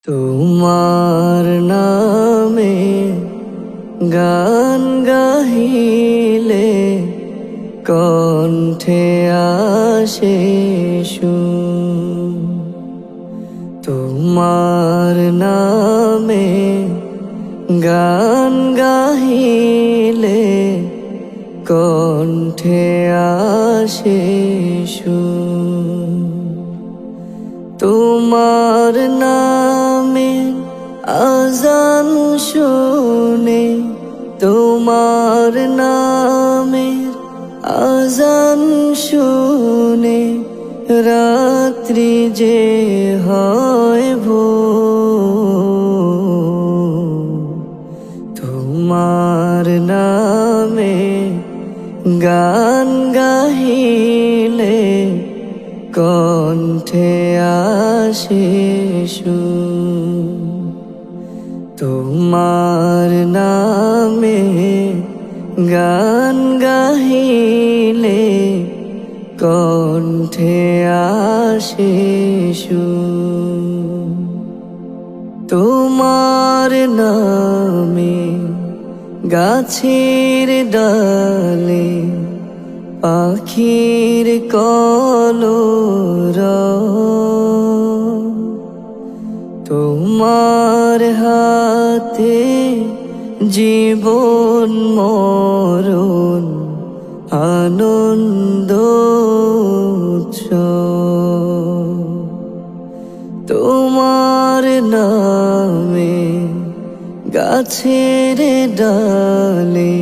তোমার নামে গান গাহিলে কণ্ঠে আসে সুর। তোমার নামে গান গাহিলে কণ্ঠে আসে সুর। তোমার নামে আজান শুনে, তোমার নামে আজান শুনে রাত্রি যে হয় ভোর। তোমার নামে গান গাহিলে কণ্ঠে আসে সুর। তোমার নামে গান গাহিলে কণ্ঠে আসে সুর। তোমার নামে গাছের ডালে পাখির কলরব। তোমার হাতে জীবন মরণ আনন্দ উৎসব। তোমার নামে গাছের ডালে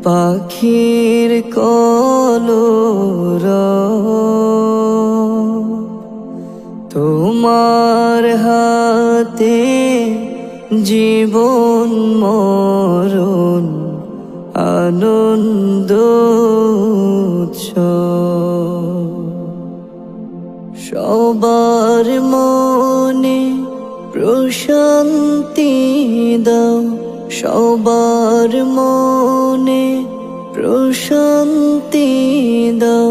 পাখির কলরব। তোমার হাতে জীবন মরণ আনন্দ উৎসব। সবার মনে প্রশান্তি দাও, সবার মনে প্রশান্তি দাও,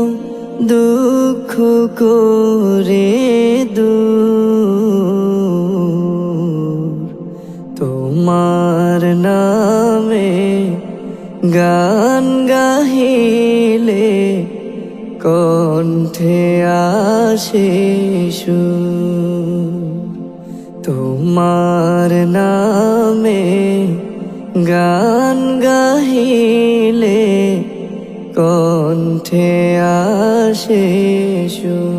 দুঃখ করে দূর। তোমার নামে গান গাহিলে কণ্ঠে আসে সুর। তোমার নামে গান গাহিলে কণ্ঠে আসে সুর।